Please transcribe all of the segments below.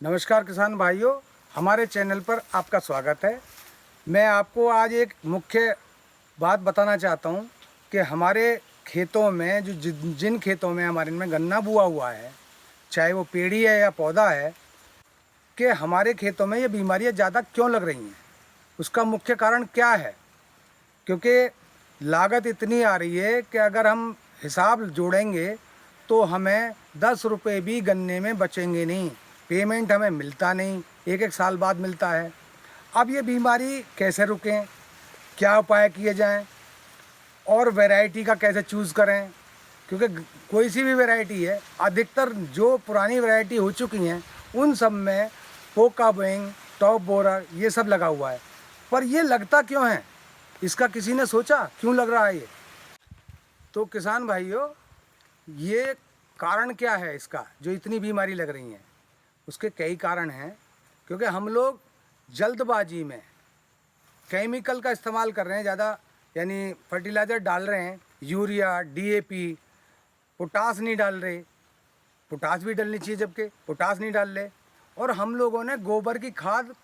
नमस्कार किसान भाइयों, हमारे चैनल पर आपका स्वागत है। मैं आपको आज एक मुख्य बात बताना चाहता हूं कि हमारे खेतों में जिन खेतों में हमारे में गन्ना बुआ हुआ है, चाहे वो पेड़ी है या पौधा है, कि हमारे खेतों में ये बीमारियां ज़्यादा क्यों लग रही हैं। उसका मुख्य कारण क्या है? क्योंकि लागत इतनी आ रही है कि अगर हम हिसाब जोड़ेंगे तो हमें 10 रुपये भी गन्ने में बचेंगे नहीं। पेमेंट हमें मिलता नहीं, एक एक साल बाद मिलता है। अब ये बीमारी कैसे रुकें, क्या उपाय किए जाएं और वैरायटी का कैसे चूज़ करें? क्योंकि कोई सी भी वैरायटी है, अधिकतर जो पुरानी वैरायटी हो चुकी हैं उन सब में पोका बोइंग, टॉप बोरर ये सब लगा हुआ है। पर ये लगता क्यों है? इसका किसी ने सोचा क्यों लग रहा है ये? तो किसान भाइयों, ये कारण क्या है इसका जो इतनी बीमारी लग रही है? उसके कई कारण हैं। क्योंकि हम लोग जल्दबाजी में केमिकल का इस्तेमाल कर रहे हैं ज़्यादा, यानी फर्टिलाइज़र डाल रहे हैं, यूरिया, डीएपी, पोटास नहीं डाल रहे। पोटास भी डलनी चाहिए जबकि पोटास नहीं डाल रहे। और हम लोगों ने गोबर की खाद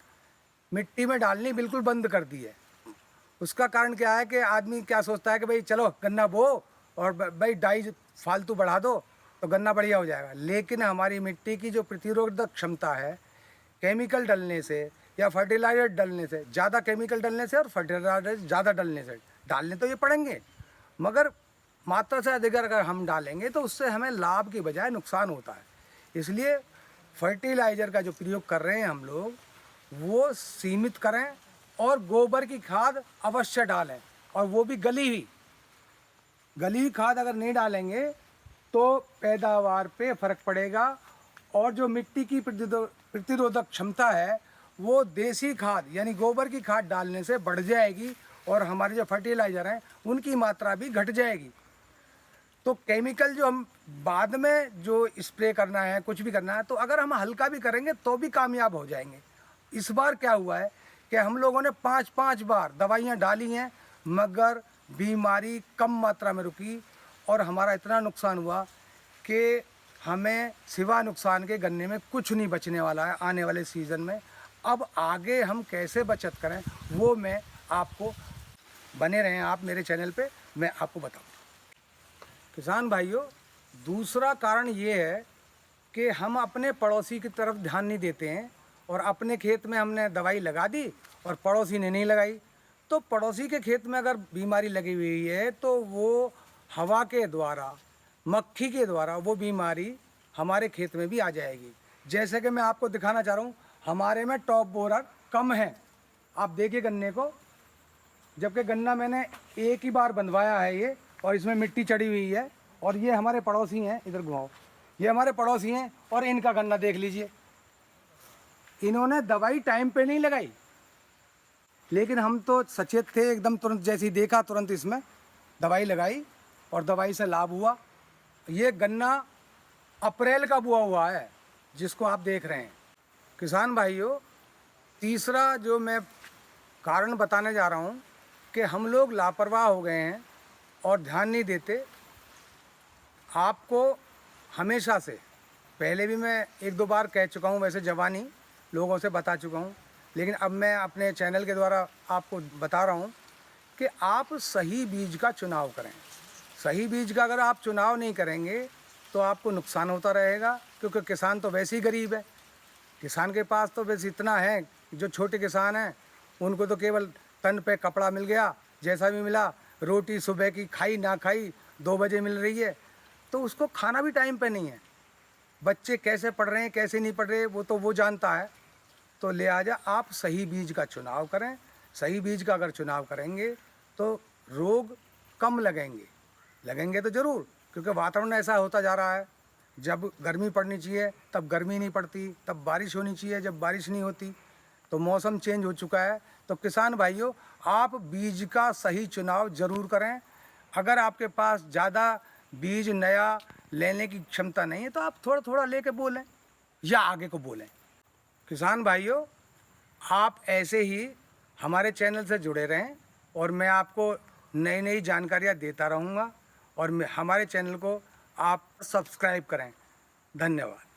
मिट्टी में डालनी बिल्कुल बंद कर दी है। उसका कारण क्या है कि आदमी क्या सोचता है कि भाई चलो गन्ना बो और भाई डाई फालतू बढ़ा दो तो गन्ना बढ़िया हो जाएगा। लेकिन हमारी मिट्टी की जो प्रतिरोधक क्षमता है, केमिकल डलने से या फर्टिलाइजर डलने से, ज़्यादा केमिकल डलने से और फर्टिलाइजर ज़्यादा डलने से, डालने तो ये पड़ेंगे मगर मात्रा से अधिक अगर हम डालेंगे तो उससे हमें लाभ की बजाय नुकसान होता है। इसलिए फर्टिलाइज़र का जो प्रयोग कर रहे हैं हम लोग वो सीमित करें और गोबर की खाद अवश्य डालें, और वो भी गली हुई खाद अगर नहीं डालेंगे तो पैदावार पे फर्क पड़ेगा। और जो मिट्टी की प्रतिरोधक क्षमता है वो देसी खाद यानी गोबर की खाद डालने से बढ़ जाएगी और हमारे जो फर्टिलाइज़र हैं उनकी मात्रा भी घट जाएगी। तो केमिकल जो हम बाद में जो स्प्रे करना है, कुछ भी करना है, तो अगर हम हल्का भी करेंगे तो भी कामयाब हो जाएंगे। इस बार क्या हुआ है कि हम लोगों ने 5-5 बार दवाइयाँ डाली हैं मगर बीमारी कम मात्रा में रुकी और हमारा इतना नुकसान हुआ कि हमें सिवा नुकसान के गन्ने में कुछ नहीं बचने वाला है आने वाले सीज़न में। अब आगे हम कैसे बचत करें वो मैं आपको, बने रहें आप मेरे चैनल पे, मैं आपको बताऊँ। किसान भाइयों, दूसरा कारण ये है कि हम अपने पड़ोसी की तरफ ध्यान नहीं देते हैं और अपने खेत में हमने दवाई लगा दी और पड़ोसी ने नहीं लगाई। तो पड़ोसी के खेत में अगर बीमारी लगी हुई है तो वो हवा के द्वारा, मक्खी के द्वारा वो बीमारी हमारे खेत में भी आ जाएगी। जैसे कि मैं आपको दिखाना चाह रहा हूँ, हमारे में टॉप बोरर कम है। आप देखिए गन्ने को, जबकि गन्ना मैंने एक ही बार बंधवाया है ये, और इसमें मिट्टी चढ़ी हुई है। और ये हमारे पड़ोसी हैं, इधर घुमाओ, ये हमारे पड़ोसी हैं और इनका गन्ना देख लीजिए। इन्होंने दवाई टाइम पे नहीं लगाई, लेकिन हम तो सचेत थे एकदम, तुरंत जैसे ही देखा तुरंत इसमें दवाई लगाई और दवाई से लाभ हुआ। ये गन्ना अप्रैल का बुआ हुआ है जिसको आप देख रहे हैं। किसान भाइयों, तीसरा जो मैं कारण बताने जा रहा हूँ कि हम लोग लापरवाह हो गए हैं और ध्यान नहीं देते। आपको हमेशा से, पहले भी मैं 1-2 बार कह चुका हूँ, वैसे जवानी लोगों से बता चुका हूँ, लेकिन अब मैं अपने चैनल के द्वारा आपको बता रहा हूँ कि आप सही बीज का चुनाव करें। सही बीज का अगर आप चुनाव नहीं करेंगे तो आपको नुकसान होता रहेगा, क्योंकि किसान तो वैसे ही गरीब है। किसान के पास तो बस इतना है, जो छोटे किसान हैं उनको तो केवल तन पे कपड़ा मिल गया, जैसा भी मिला, रोटी सुबह की खाई ना खाई 2 बजे मिल रही है, तो उसको खाना भी टाइम पे नहीं है। बच्चे कैसे पढ़ रहे हैं कैसे नहीं पढ़ रहे वो तो वो जानता है। तो लिहाजा आप सही बीज का चुनाव करें। सही बीज का अगर चुनाव करेंगे तो रोग कम लगेंगे तो ज़रूर, क्योंकि वातावरण ऐसा होता जा रहा है। जब गर्मी पड़नी चाहिए तब गर्मी नहीं पड़ती, तब बारिश होनी चाहिए जब बारिश नहीं होती। तो मौसम चेंज हो चुका है। तो किसान भाइयों, आप बीज का सही चुनाव ज़रूर करें। अगर आपके पास ज़्यादा बीज नया लेने की क्षमता नहीं है तो आप थोड़ा थोड़ा लेके बोलें या आगे को बोलें। किसान भाइयों, आप ऐसे ही हमारे चैनल से जुड़े रहें और मैं आपको नई नई जानकारियाँ देता रहूँगा, और हमारे चैनल को आप सब्सक्राइब करें। धन्यवाद।